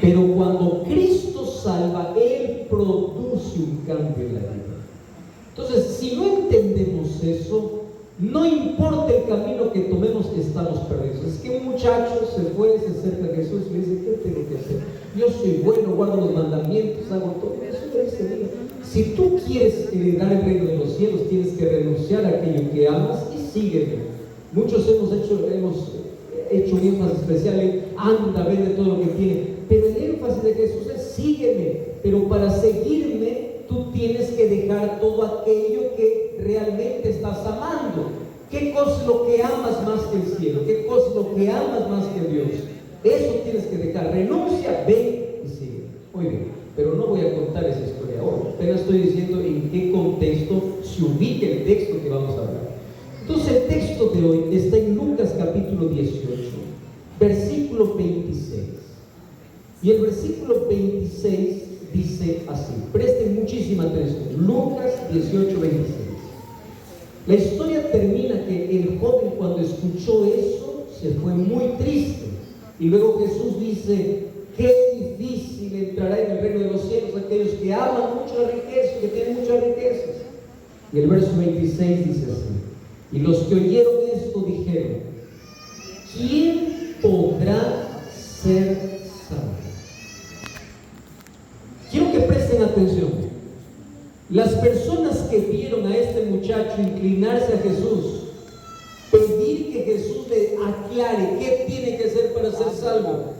Pero cuando Cristo salva, Él produce un cambio en la vida. Entonces, si no entendemos eso, no importa el camino que tomemos, estamos perdidos. Es que un muchacho se fue, se acerca a Jesús y le dice: ¿qué tengo que hacer? Yo soy bueno, guardo los mandamientos, hago todo eso. Le dice: mira, si tú quieres heredar el reino de los cielos, tienes que renunciar a aquello que amas y sígueme. Muchos hemos hecho un énfasis especial en: anda, vende todo lo que tiene. Pero el énfasis de Jesús es: sígueme. Pero para seguirme, tú tienes que dejar todo aquello que realmente estás amando. ¿Qué cosa es lo que amas más que el cielo? ¿Qué cosa es lo que amas más que Dios? Eso tienes que dejar. Renuncia, ven y sigue. Muy bien, pero no voy a contar esa historia ahora. Apenas estoy diciendo en qué contexto se ubica el texto que vamos a hablar. Entonces, el texto de hoy está en Lucas capítulo 18, versículo 26. Y el versículo 26 dice así, presten muchísima atención. Lucas 18, 26. La historia termina que el joven, cuando escuchó eso, se fue muy triste. Y luego Jesús dice: qué difícil entrará en el reino de los cielos aquellos que aman mucho la riqueza, que tienen muchas riquezas. Y el verso 26 dice así: y los que oyeron esto dijeron: ¿quién podrá ser salvo? Quiero que presten atención. Las personas que vieron a este muchacho inclinarse a Jesús, pedir que Jesús le aclare qué tiene que hacer para ser salvo,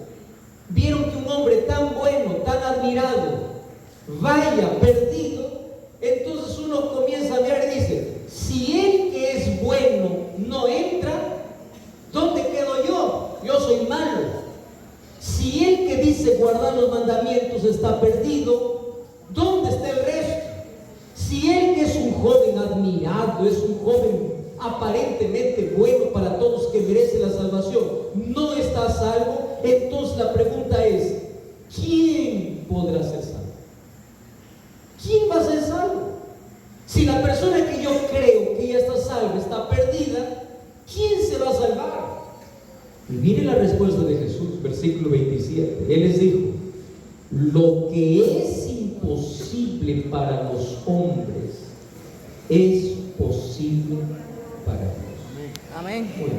vieron que un hombre tan bueno, tan admirado, vaya perdido. Entonces uno comienza a mirar y dice: si él que es bueno no entra, ¿dónde quedo yo? Yo soy malo. Si él que dice guardar los mandamientos está perdido, ¿dónde está el resto? Si él que es un joven admirado, es un joven aparentemente bueno para todos, que merece la salvación, no está salvo, entonces la pregunta es: ¿quién podrá ser salvo? ¿Quién va a ser salvo? Si la persona que yo creo que ya está salva está perdida, ¿quién se va a salvar? Y mire la respuesta de Jesús, versículo 27. Él les dijo: lo que es imposible para los hombres es posible para Dios. Amén. Bueno,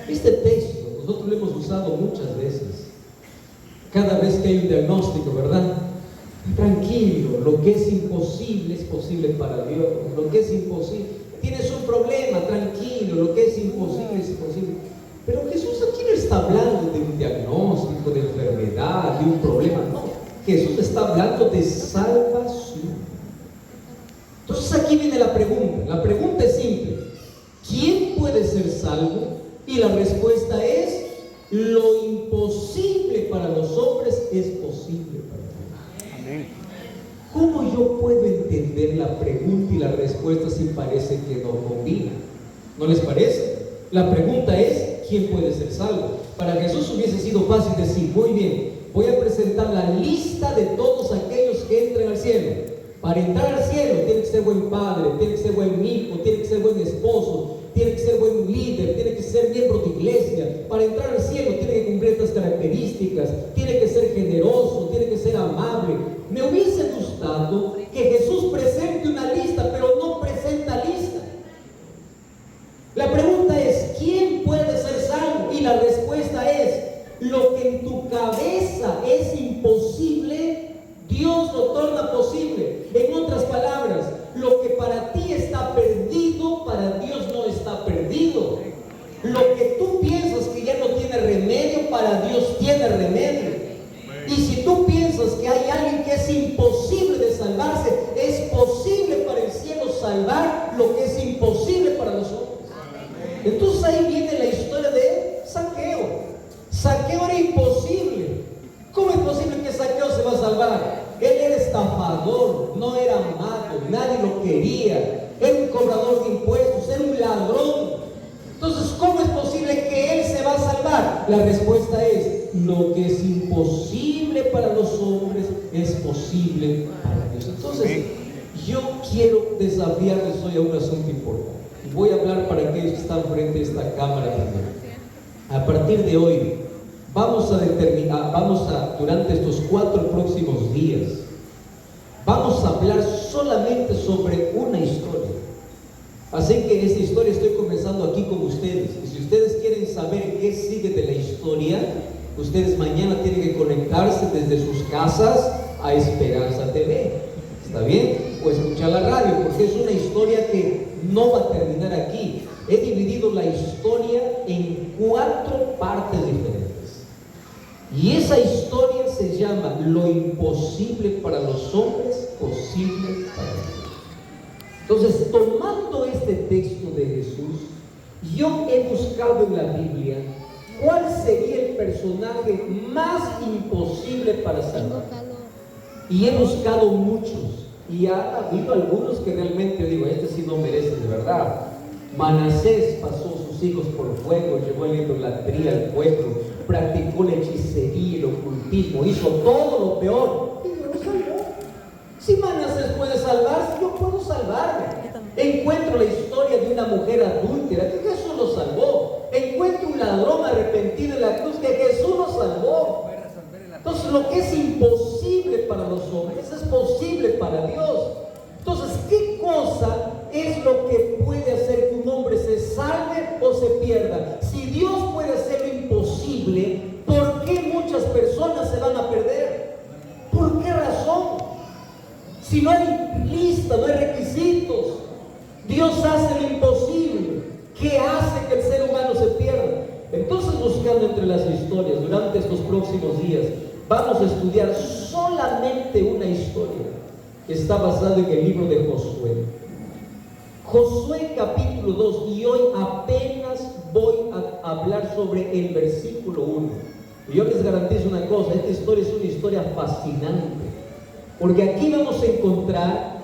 este texto nosotros lo hemos usado muchas veces. Cada vez que hay un diagnóstico, ¿verdad? Tranquilo, lo que es imposible es posible para Dios. Lo que es imposible, tienes un problema, tranquilo, lo que es imposible es posible. Pero Jesús aquí no está hablando de un diagnóstico, de enfermedad, de un problema, no. Jesús está hablando de salvación. Entonces aquí viene la pregunta. La pregunta es simple: ¿quién puede ser salvo? Y la respuesta es: lo imposible para los hombres es posible para Dios. Amén. ¿Cómo yo puedo entender la pregunta y la respuesta si parece que no combina? ¿No les parece? La pregunta es: ¿quién puede ser salvo? Para Jesús hubiese sido fácil decir: muy bien, voy a presentar la lista de todos aquellos que entran al cielo. Para entrar al cielo tiene que ser buen padre, tiene que ser buen hijo, tiene que ser buen esposo, tiene que ser buen líder, tiene que ser miembro de iglesia. Para entrar al cielo tiene que cumplir estas características, tiene que ser generoso, tiene que ser amable. Me hubiese gustado que Jesús presente una lista, pero no presenta lista. La pregunta es: ¿quién puede ser salvo? Y la respuesta es: lo que en tu cabeza es imposible, Dios lo torna posible. En otras palabras, lo que para ti está perdido, para Dios no está perdido. Lo que tú piensas que ya no tiene remedio, para Dios tiene remedio. Y si tú piensas que hay alguien que es imposible de salvarse, es posible para el cielo salvar lo que es imposible para los hombres. Entonces ahí viene la historia de Zaqueo. Zaqueo era imposible. ¿Cómo es posible que Zaqueo se va a salvar? Él era estafador, no era amado, nadie lo quería, era un cobrador de impuestos, era un ladrón. Entonces, ¿cómo es posible que él se va a salvar? La respuesta es: lo que es imposible para los hombres es posible para Dios. Entonces, yo quiero desafiarles hoy a un asunto importante. Voy a hablar para aquellos que están frente a esta cámara también. A partir de hoy vamos a durante estos 4 próximos días, vamos a hablar solamente sobre una historia. Así que esta historia estoy comenzando aquí con ustedes. Y si ustedes quieren saber qué sigue de la historia, ustedes mañana tienen que conectarse desde sus casas a Esperanza TV. ¿Está bien? O escuchar la radio, porque es una historia que no va a terminar aquí. He dividido la historia en 4 partes diferentes. Y esa historia se llama Lo imposible para los hombres, posible para Dios. Entonces, tomando este texto de Jesús, yo he buscado en la Biblia cuál sería el personaje más imposible para salvar. Y he buscado muchos. Y ha habido algunos que realmente digo, este sí no merece de verdad. Manasés pasó sus hijos por fuego, llevó la idolatría al pueblo, practicó la hechicería, el ocultismo, hizo todo lo peor y no lo salvó. Si Manasés puede salvarse, yo puedo salvarme. Encuentro la historia de una mujer adúltera que Jesús lo salvó. Encuentro un ladrón arrepentido en la cruz que Jesús lo salvó. Entonces, lo que es imposible para los hombres es posible para Dios. Entonces, ¿qué cosa es lo que puede hacer que un hombre se salve o se pierda? Si Dios puede hacer lo imposible, ¿por qué muchas personas se van a perder? ¿Por qué razón? Si no hay lista, no hay requisitos, Dios hace lo imposible. ¿Qué hace que el ser humano se pierda? Entonces, buscando entre las historias durante estos próximos días, vamos a estudiar solamente una historia que está basada en el libro de Josué. Josué capítulo 2, y hoy apenas voy a hablar sobre el versículo 1. Y yo les garantizo una cosa, esta historia es una historia fascinante, porque aquí vamos a encontrar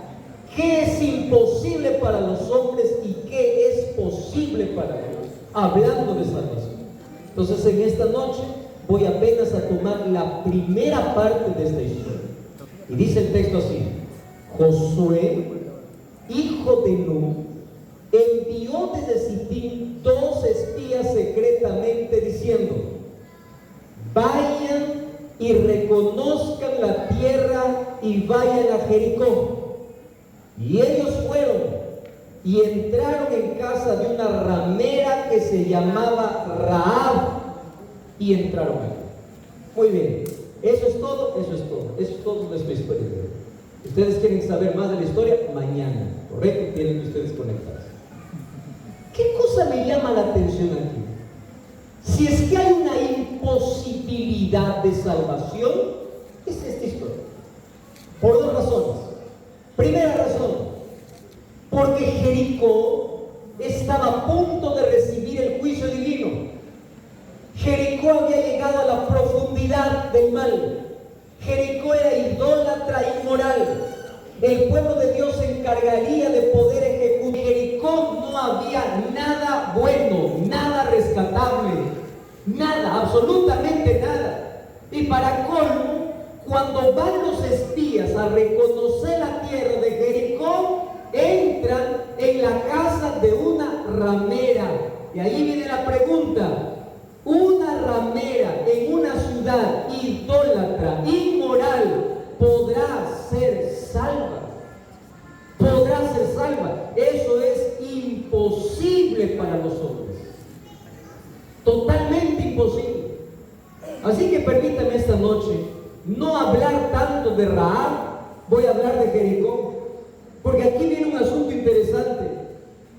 qué es imposible para los hombres y qué es posible para Dios, hablando de salvación. Entonces, en esta noche voy apenas a tomar la primera parte de esta historia. Y dice el texto así: Josué, hijo de Nun, envió desde Sittim 2 espías secretamente diciendo: vayan y reconozcan la tierra y vayan a Jericó. Y ellos fueron y entraron en casa de una ramera que se llamaba Rahab, y entraron ahí. Muy bien, eso es todo, eso es todo nuestra historia. Ustedes quieren saber más de la historia, mañana, ¿correcto? Tienen que ustedes conectarse. ¿Qué cosa me llama la atención aquí? Si es que hay una imposibilidad de salvación, es esta historia. Por 2 razones. Primera razón, porque Jericó estaba a punto de recibir el juicio divino. Jericó había llegado a la profundidad del mal. Jericó era idólatra e inmoral. El pueblo de Dios se encargaría de poder ejecutar. En Jericó no había nada bueno, nada rescatable, nada, absolutamente nada. Y para colmo, cuando van los espías a reconocer la tierra de Jericó, entran en la casa de una ramera. Y ahí viene la pregunta: una ramera en una ciudad idólatra, inmoral, ¿podrá ser salva? ¿Podrá ser salva? Eso es imposible para los hombres. Totalmente imposible. Así que permítame esta noche no hablar tanto de Rahab, voy a hablar de Jericó, porque aquí viene un asunto interesante.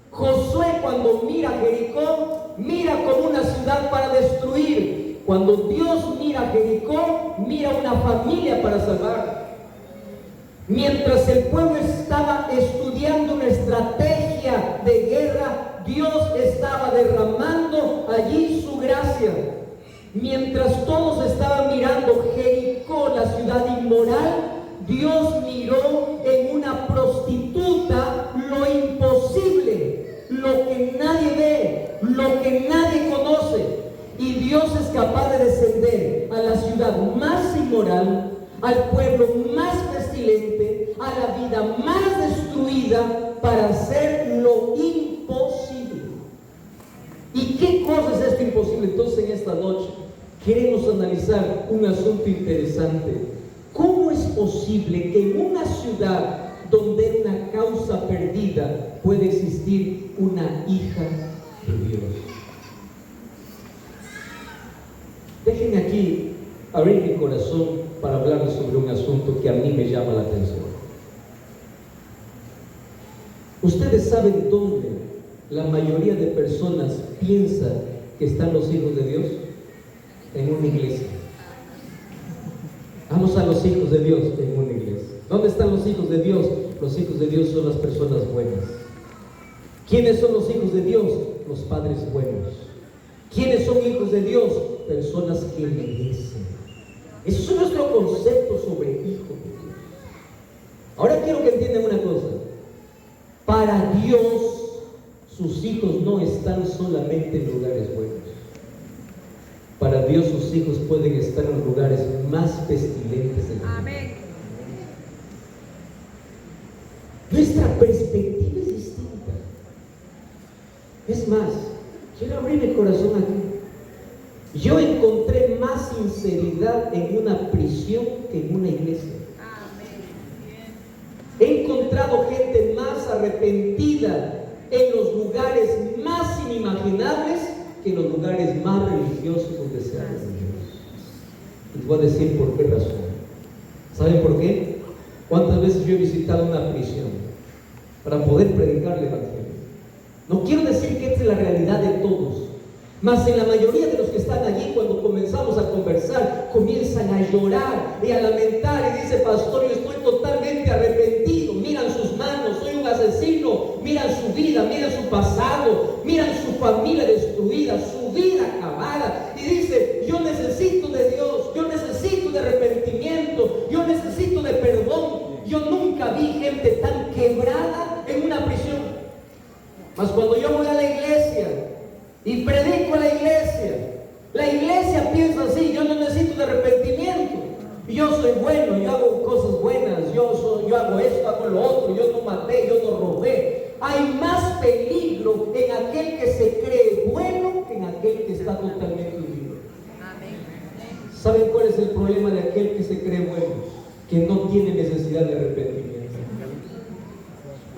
Josué, cuando mira Jericó, mira como una ciudad para destruir. Cuando Dios mira Jericó, mira una familia para salvar. Mientras el pueblo estaba estudiando una estrategia de guerra, Dios estaba derramando allí su gracia. Mientras todos estaban mirando Jericó, la ciudad inmoral, Dios miró en una prostituta lo imposible, lo que nadie ve, lo que nadie conoce. Y Dios es capaz de descender a la ciudad más inmoral, al pueblo más pestilente, a la vida más destruida, para hacer lo imposible. ¿Y qué cosa es esto imposible? Entonces, en esta noche queremos analizar un asunto interesante. ¿Cómo es posible que en una ciudad donde era una causa perdida puede existir una hija de Dios? Déjenme aquí abrir mi corazón para hablarles sobre un asunto que a mí me llama la atención. ¿Ustedes saben dónde la mayoría de personas piensa que están los hijos de Dios? En una iglesia. Vamos a los hijos de Dios en una iglesia. ¿Dónde están los hijos de Dios? Los hijos de Dios son las personas buenas. ¿Quiénes son los hijos de Dios? Los padres buenos. ¿Quiénes son hijos de Dios? Personas que merecen. Eso es nuestro concepto sobre hijo de Dios. Ahora quiero que entiendan una cosa. Para Dios, sus hijos no están solamente en lugares buenos. Para Dios, sus hijos pueden estar en los lugares más pestilentes del mundo. Amén. Nuestra perspectiva es distinta. Es más, quiero abrir mi corazón aquí. Yo encontré más sinceridad en una prisión que en una iglesia. He encontrado gente más arrepentida en los lugares más inimaginables que en los lugares más religiosos donde se habla de Dios. Les voy a decir por qué razón. ¿Saben por qué? ¿Cuántas veces yo he visitado una prisión para poder predicar el evangelio? No quiero decir que esta es la realidad de todos, mas en la mayoría de los que están allí, cuando comenzamos a conversar, comienzan a llorar y a lamentar y dice: pastor, yo estoy totalmente arrepentido. Miran sus manos, soy un asesino. Miran su vida, miran su pasado, miran su familia destruida, su vida acabada, y dice: yo necesito de Dios, yo necesito de arrepentimiento, yo necesito de perdón. Yo nunca vi gente tan quebrada en una prisión. Mas cuando yo voy a la iglesia y predico a la iglesia piensa así: yo no necesito de arrepentimiento, yo soy bueno, yo hago cosas buenas, yo hago esto, hago lo otro, yo no maté, yo no robé. Hay más peligro en aquel que se cree bueno que en aquel que está totalmente hundido. ¿Saben cuál es el problema de aquel que se cree bueno? Que no tiene necesidad de arrepentimiento.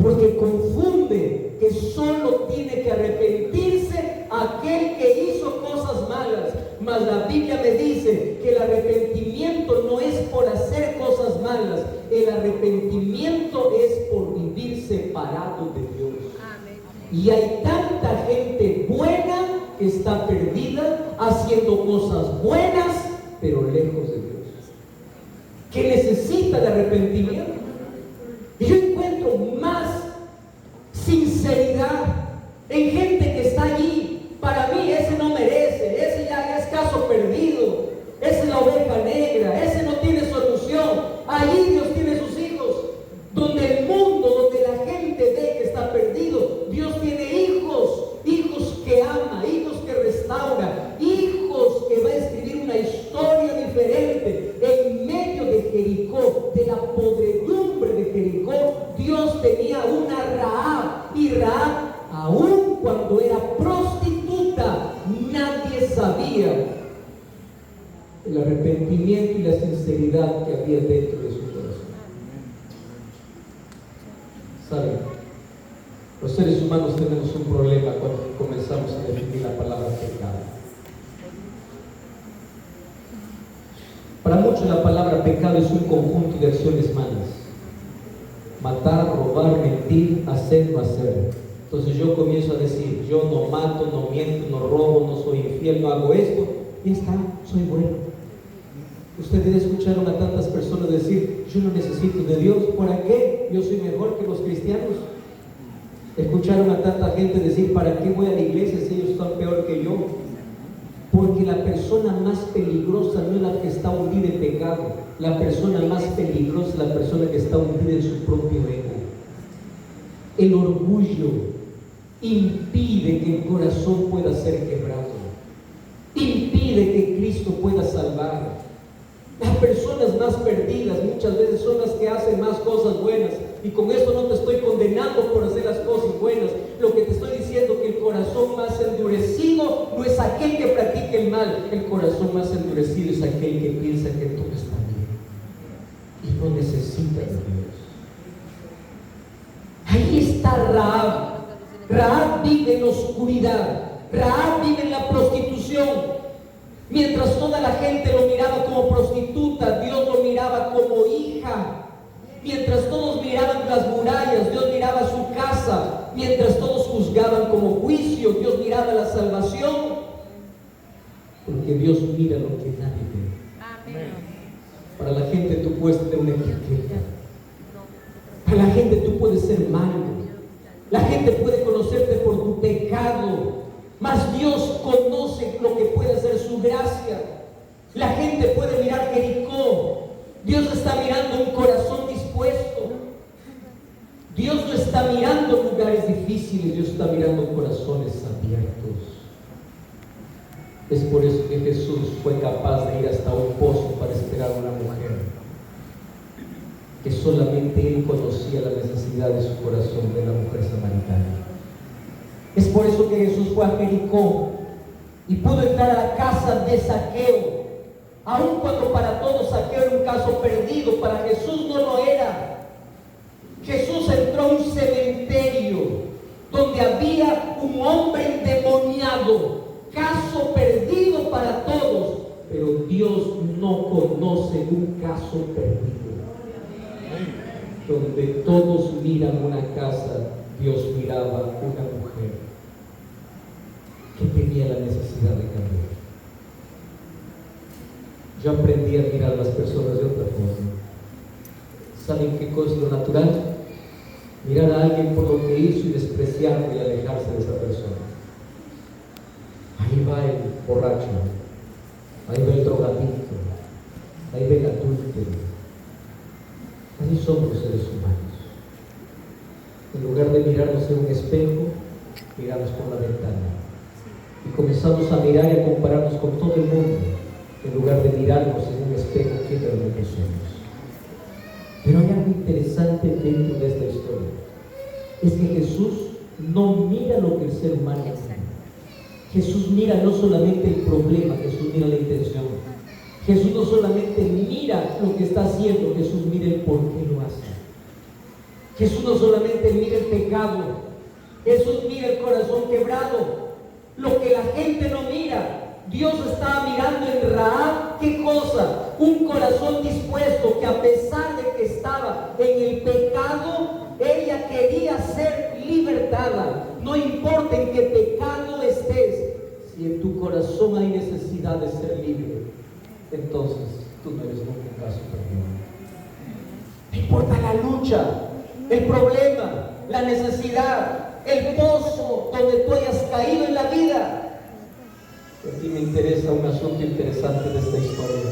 Porque confunde que solo tiene que arrepentirse aquel que hizo cosas malas. Mas la Biblia me dice que el arrepentimiento no es por hacer cosas malas. El arrepentimiento es por vivir separado de Dios. Y hay tanta gente buena que está perdida haciendo cosas buenas, pero lejos de Dios, que necesita de arrepentimiento. Y yo encuentro más sinceridad en gente que está allí. Para mí ese no merece, ese ya es caso perdido, ese es la oveja negra, ese no tiene solución. Allí Dios tiene sus hijos. Donde el mundo, donde la gente ve que está perdido, Dios tiene hijos, hijos que ama, hijos que restaura, hijos que va a escribir una historia diferente. En medio de Jericó, de la podredumbre de Jericó, Dios tenía una Rahab, y Rahab, aun cuando era prostituta, nadie sabía el arrepentimiento y la sinceridad que había dentro de su corazón. ¿Saben? Los seres humanos tenemos un problema cuando comenzamos a definir la palabra pecado. Para muchos la palabra pecado es un conjunto de acciones malas: matar, robar, mentir, hacer, no hacer. Entonces yo comienzo a decir: yo no mato, no miento, no robo, no soy infiel, no hago esto, y está, soy bueno. Ustedes escucharon a tantas personas decir: yo no necesito de Dios, ¿para qué? Yo soy mejor que los cristianos. Escucharon a tanta gente decir: ¿para qué voy a la iglesia si ellos están peor que yo? Porque la persona más peligrosa no es la que está hundida en pecado. La persona más peligrosa es la persona que está hundida en su propio ego. El orgullo impide que el corazón pueda ser quebrado, impide que Cristo pueda salvar. Las personas más perdidas muchas veces son las que hacen más cosas buenas. Y con esto no te estoy condenando por hacer las cosas buenas. Lo que te estoy diciendo es que el corazón más endurecido endurecido no es aquel que practica el mal. El corazón más endurecido es aquel que piensa que todo está bien y no necesita de Dios. Ahí está Rahab. Rahab vive en la oscuridad. Rahab vive en la prostitución. Mientras toda la gente lo miraba como prostituta, Dios lo miraba como hija. Mientras todos miraban las murallas, Dios miraba su casa. Mientras todos juzgaban como juicio, Dios miraba la salvación. Porque Dios mira lo que nadie ve. Amén. Para la gente tú puedes tener una etiqueta. Para la gente tú puedes ser malo. La gente puede conocerte por tu pecado. Mas Dios conoce lo que puede ser su gracia. La gente puede mirar Jericó. Dios está mirando un corazón dispuesto. Dios no está mirando lugares difíciles, Dios está mirando corazones abiertos. Es por eso que Jesús fue capaz de ir hasta un pozo para esperar a una mujer que solamente Él conocía la necesidad de su corazón, de la mujer samaritana. Es por eso que Jesús fue a Jericó y pudo entrar a la casa de Zaqueo. Aun cuando para todos Zaqueo era un caso perdido, para Jesús no lo era. Jesús entró a un cementerio donde había un hombre endemoniado, caso perdido para todos, pero Dios no conoce un caso perdido. Donde todos miran una casa, Dios miraba una mujer que tenía la necesidad de cambiar. Yo aprendí a mirar a las personas de otra forma. ¿Saben qué cosa es lo natural? Mirar a alguien por lo que hizo y despreciarlo y alejarse de esa persona. Ahí va el borracho, ahí va el drogadicto, ahí va el adúltero. Así somos los seres humanos. En lugar de mirarnos en un espejo, miramos por la ventana. Y comenzamos a mirar y a compararnos con todo el mundo, en lugar de mirarnos en un espejo quién realmente somos. Pero hay algo interesante dentro de esta historia. Es que Jesús no mira lo que el ser humano hace. Jesús mira no solamente el problema, Jesús mira la intención. Jesús no solamente mira lo que está haciendo, Jesús mira el por qué lo hace. Jesús no solamente mira el pecado, Jesús mira el corazón quebrado. Lo que la gente no mira, Dios estaba mirando en Rahab, ¿qué cosa? Un corazón dispuesto que a pesar de que estaba en el pecado, ella quería ser libertada. No importa en qué pecado estés, si en tu corazón hay necesidad de ser libre, entonces tú no eres nunca un caso perdido. No importa la lucha, el problema, la necesidad, el pozo donde tú hayas caído en la vida. Aquí me interesa un asunto interesante de esta historia.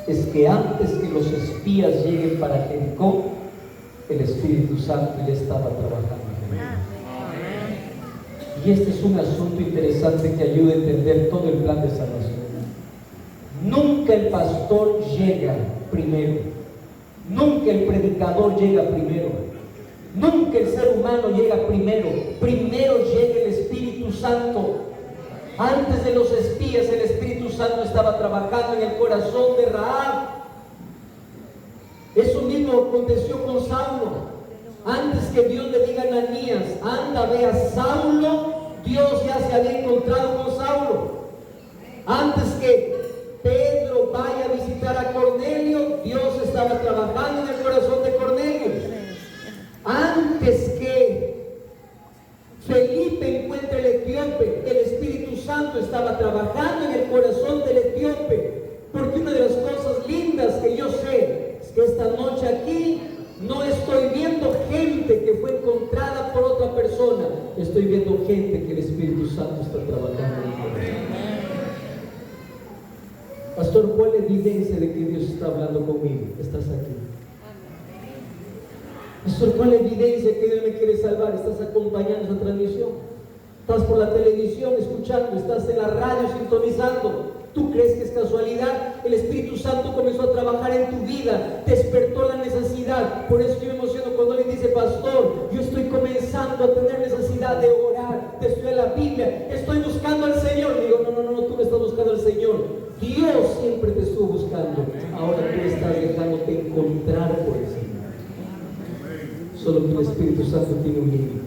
Es que antes que los espías lleguen para Jericó, el Espíritu Santo ya estaba trabajando en ellos. Y este es un asunto interesante que ayuda a entender todo el plan de salvación. Nunca el pastor llega primero. Nunca el predicador llega primero. Nunca el ser humano llega primero. Primero llega el Espíritu Santo. Antes de los espías, el Espíritu Santo estaba trabajando en el corazón de Rahab. Eso mismo aconteció con Saulo. Antes que Dios le diga a Ananías, anda, ve a Saulo, Dios ya se había encontrado con Saulo. Antes que Pedro vaya a visitar a Cornelio, Dios estaba trabajando en el corazón de Cornelio. Antes que Felipe encuentre al etíope, el Espíritu Santo estaba trabajando en el corazón del etíope. Porque una de las cosas lindas que yo sé es que esta noche aquí no estoy viendo gente que fue encontrada por otra persona, estoy viendo gente que el Espíritu Santo está trabajando en el corazón. Pastor, ¿cuál es la evidencia de que Dios está hablando conmigo? Estás aquí. Pastor, ¿cuál es la evidencia de que Dios me quiere salvar? Estás acompañando esa transmisión. Estás por la televisión escuchando, estás en la radio sintonizando. ¿Tú crees que es casualidad? El Espíritu Santo comenzó a trabajar en tu vida, despertó la necesidad. Por eso yo me emociono cuando le dice, pastor, yo estoy comenzando empezando a tener necesidad de orar, de estudiar la Biblia, estoy buscando al Señor. Digo, no, tú no estás buscando al Señor. Dios siempre te estuvo buscando. Ahora tú estás dejándote encontrar por el Señor. Solo que el Espíritu Santo tiene un límite.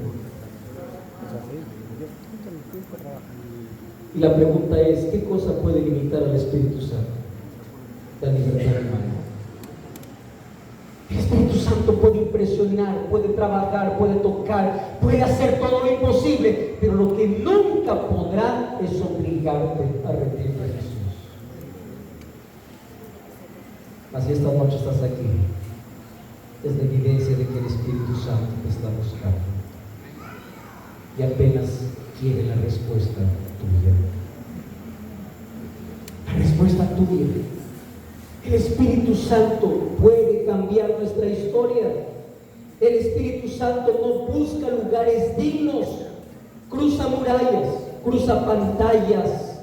Y la pregunta es, ¿qué cosa puede limitar al Espíritu Santo? La libertad humana. El Espíritu Santo puede impresionar, puede trabajar, puede tocar, puede hacer todo lo imposible, pero lo que nunca podrá es obligarte a rendirte a Jesús. Así esta noche estás aquí. Es la evidencia de que el Espíritu Santo te está buscando y apenas quiere la respuesta tuya. La respuesta tuya. El Espíritu Santo puede cambiar nuestra historia. El Espíritu Santo no busca lugares dignos, cruza murallas, cruza pantallas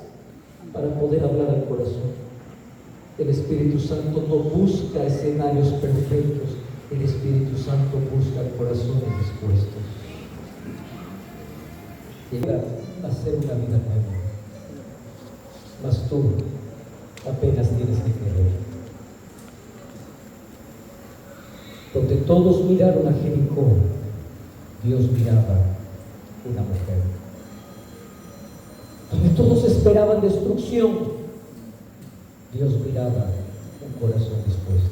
para poder hablar al corazón. El Espíritu Santo no busca escenarios perfectos. El Espíritu Santo busca corazones dispuestos. Llega a ser una vida nueva. Mas tú apenas tienes que querer. Donde todos miraron a Jericó, Dios miraba una mujer. Donde todos esperaban destrucción, Dios miraba un corazón dispuesto.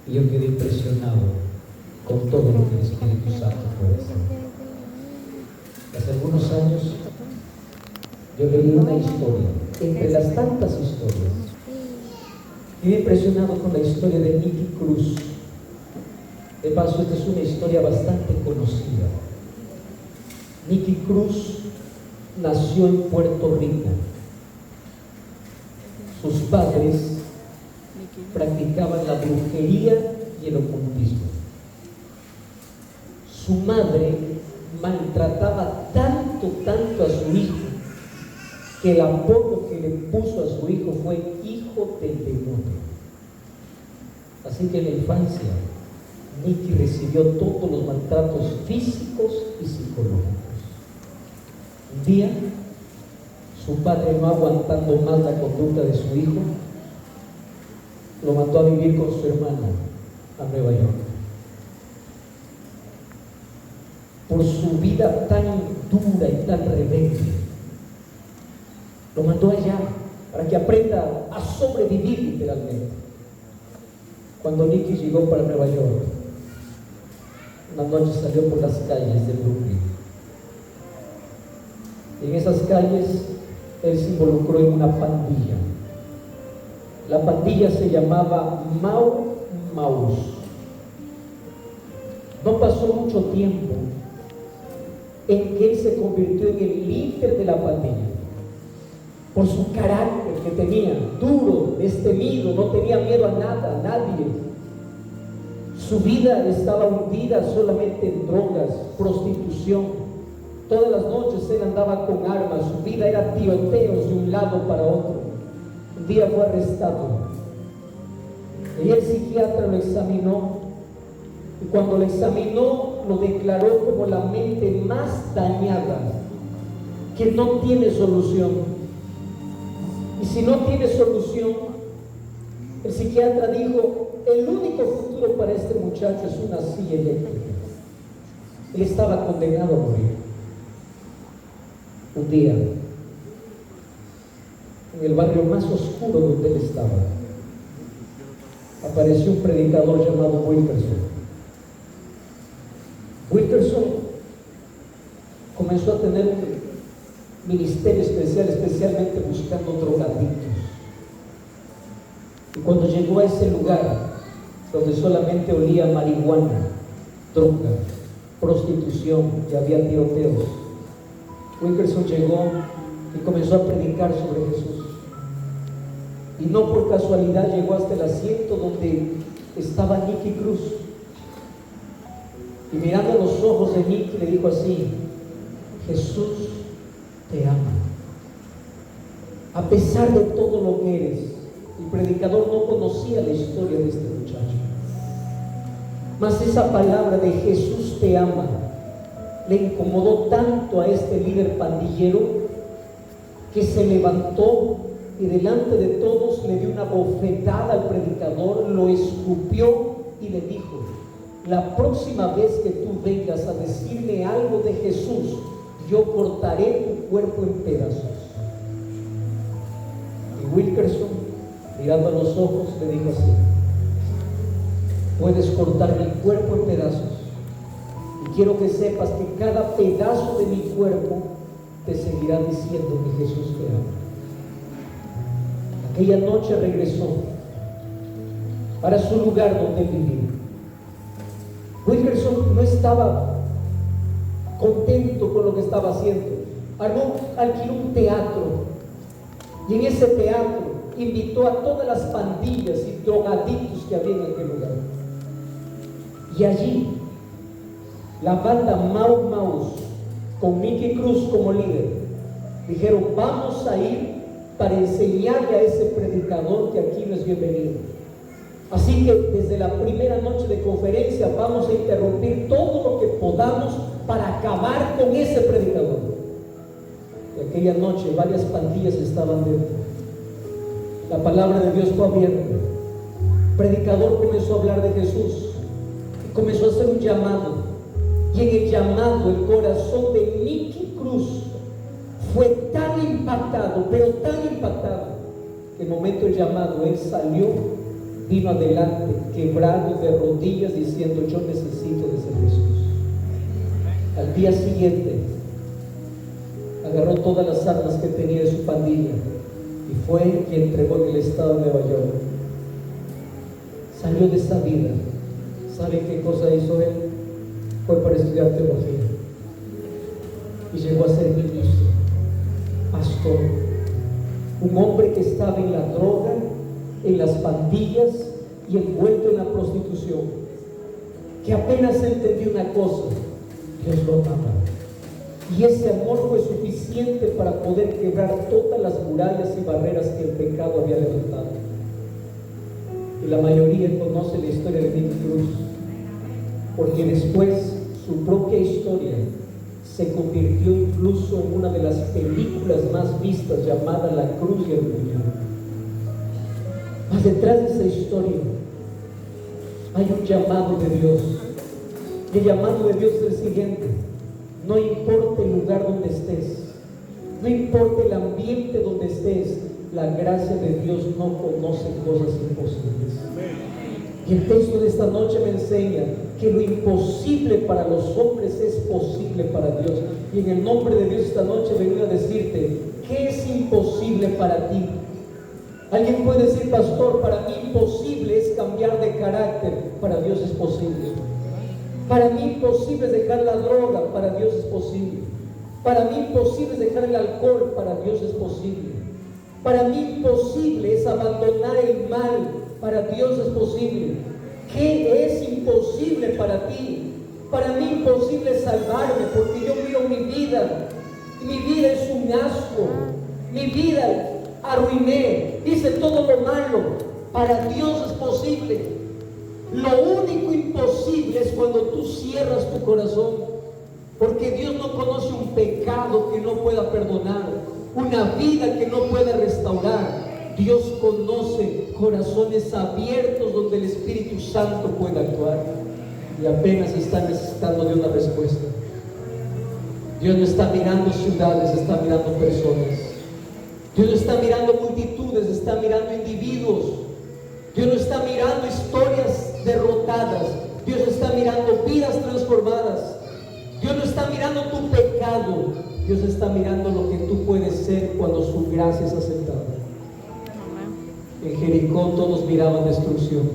Y yo quedé impresionado con todo lo que el Espíritu Santo puede hacer. Hace algunos años yo leí una historia, entre las tantas historias. Quedé impresionado con la historia de Nicky Cruz. De paso, esta es una historia bastante conocida. Nicky Cruz nació en Puerto Rico. Sus padres practicaban la brujería y el ocultismo. Su madre maltrataba tanto a su hijo que el apodo que le puso a su hijo fue hijo del demonio. Así que en la infancia Nicky recibió todos los maltratos físicos y psicológicos. Un día su padre, no aguantando más la conducta de su hijo, lo mandó a vivir con su hermana a Nueva York. Por su vida tan dura y tan rebelde, lo mandó allá para que aprenda a sobrevivir literalmente. Cuando Nicky llegó para Nueva York, una noche salió por las calles de Brooklyn. Y en esas calles él se involucró en una pandilla. La pandilla se llamaba Mau Maus. No pasó mucho tiempo en que él se convirtió en el líder de la pandilla. Por su carácter que tenía, duro, destemido, no tenía miedo a nada, a nadie. Su vida estaba hundida solamente en drogas, prostitución. Todas las noches él andaba con armas, su vida era tiroteos de un lado para otro. Un día fue arrestado y el psiquiatra lo examinó, y cuando lo examinó lo declaró como la mente más dañada, que no tiene solución. Y si no tiene solución, el psiquiatra dijo, el único futuro para este muchacho es una silla eléctrica. Él estaba condenado a morir. Un día, en el barrio más oscuro donde él estaba, apareció un predicador llamado Wilkerson. Wilkerson comenzó a tener un ministerio especial, especialmente buscando drogadictos. Y cuando llegó a ese lugar donde solamente olía marihuana, droga, prostitución y había tiroteos, Wilkerson llegó y comenzó a predicar sobre Jesús. Y no por casualidad llegó hasta el asiento donde estaba Nicky Cruz. Y mirando los ojos de Nicky le dijo así: Jesús te ama. A pesar de todo lo que eres. El predicador no conocía la historia de este muchacho. Mas esa palabra de Jesús te ama le incomodó tanto a este líder pandillero que se levantó y delante de todos le dio una bofetada al predicador, lo escupió y le dijo: la próxima vez que tú vengas a decirme algo de Jesús, yo cortaré tu cuerpo en pedazos. Y Wilkerson, mirando a los ojos, le dijo así: puedes cortar mi cuerpo en pedazos, y quiero que sepas que cada pedazo de mi cuerpo te seguirá diciendo que Jesús te ama. Aquella noche regresó para su lugar donde vivía. Wilkerson no estaba contento con lo que estaba haciendo. Alquiló un teatro, y en ese teatro invitó a todas las pandillas y drogadictos que había en aquel lugar. Y allí la banda Mau Maus, con Mickey Cruz como líder, dijeron: vamos a ir para enseñarle a ese predicador que aquí no es bienvenido. Así que desde la primera noche de conferencia vamos a interrumpir todo lo que podamos para acabar con ese predicador. Y aquella noche varias pandillas estaban dentro. La palabra de Dios fue abierta. El predicador comenzó a hablar de Jesús y comenzó a hacer un llamado. Y en el llamado el corazón de Mickey Cruz fue tan impactado, pero tan impactado, que en el momento del llamado él salió, vino adelante, quebrado de rodillas, diciendo: yo necesito de ese Jesús. Al día siguiente agarró todas las armas que tenía de su pandilla y fue y entregó en el estado de Nueva York. Salió de esa vida. ¿Saben qué cosa hizo él? Fue para estudiar teología y llegó a ser ministro, pastor, un hombre que estaba en la droga, en las pandillas y envuelto en la prostitución, que apenas entendió una cosa: Dios lo ama. Y ese amor fue suficiente para poder quebrar todas las murallas y barreras que el pecado había levantado. Y la mayoría conoce la historia de Mickey Cruz, porque después su propia historia se convirtió incluso en una de las películas más vistas, llamada La Cruz y el Puñal. Mas detrás de esa historia hay un llamado de Dios. Y el llamado de Dios es el siguiente: no importa el lugar donde estés, no importa el ambiente donde estés, la gracia de Dios no conoce cosas imposibles. Y el texto de esta noche me enseña que lo imposible para los hombres es posible para Dios. Y en el nombre de Dios esta noche vengo a decirte: ¿qué es imposible para ti? Alguien puede decir: pastor, para mí imposible es cambiar de carácter. Para Dios es posible. Para mí imposible es dejar la droga. Para Dios es posible. Para mí imposible es dejar el alcohol. Para Dios es posible. Para mí imposible es abandonar el mal. Para Dios es posible. ¿Qué es imposible para ti? Para mí imposible es salvarme, porque yo miro mi vida y mi vida es un asco. Mi vida arruiné, hice todo lo malo. Para Dios es posible. Lo único imposible es cuando tú cierras tu corazón, porque Dios no conoce un pecado que no pueda perdonar, una vida que no pueda restaurar. Dios conoce corazones abiertos donde el Espíritu Santo puede actuar, y apenas están necesitando de una respuesta. Dios no está mirando ciudades, está mirando personas. Dios no está mirando multitudes, está mirando individuos. Dios no está mirando historias derrotadas. Dios está mirando vidas transformadas. Dios no está mirando tu pecado. Dios está mirando lo que tú puedes ser cuando su gracia es aceptada. En Jericó todos miraban destrucción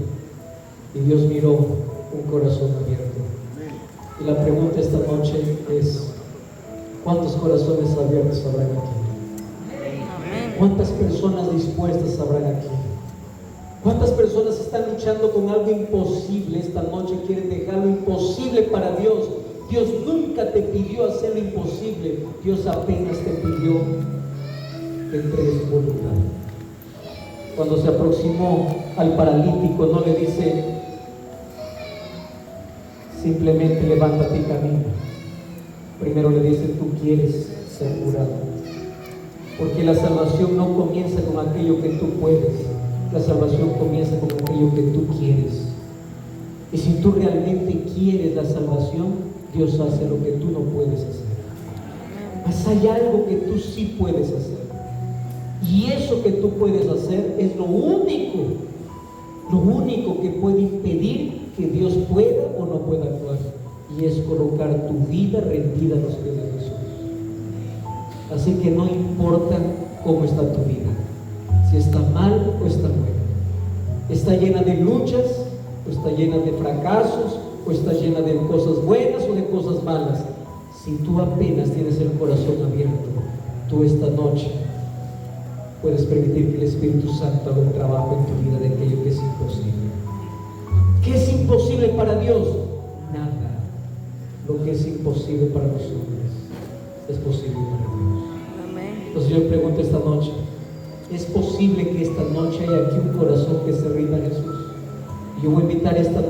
y Dios miró un corazón abierto. Y la pregunta esta noche es: ¿cuántos corazones abiertos habrán aquí? ¿Cuántas personas dispuestas habrán aquí? ¿Cuántas personas están luchando con algo imposible esta noche? Quieren dejar lo imposible para Dios. Dios nunca te pidió hacer lo imposible. Dios apenas te pidió que entregues tu voluntad. Cuando se aproximó al paralítico, no le dice: simplemente levántate y camina. Primero le dice, tú quieres ser curado. Porque la salvación no comienza con aquello que tú puedes. La salvación comienza con aquello que tú quieres. Y si tú realmente quieres la salvación, Dios hace lo que tú no puedes hacer. Mas hay algo que tú sí puedes hacer. Y eso que tú puedes hacer es lo único que puede impedir que Dios pueda o no pueda actuar. Y es colocar tu vida rendida a los pies de Jesús. Así que no importa cómo está tu vida, si está mal o está buena, está llena de luchas o está llena de fracasos, o está llena de cosas buenas o de cosas malas. Si tú apenas tienes el corazón abierto, tú esta noche puedes permitir que el Espíritu Santo haga un trabajo en tu vida de aquello que es imposible. ¿Qué es imposible para Dios? Nada. Lo que es imposible para los hombres es posible para Dios. Entonces yo pregunto esta noche, ¿es posible que esta noche haya aquí un corazón que se rinda a Jesús? Y yo voy a invitar esta noche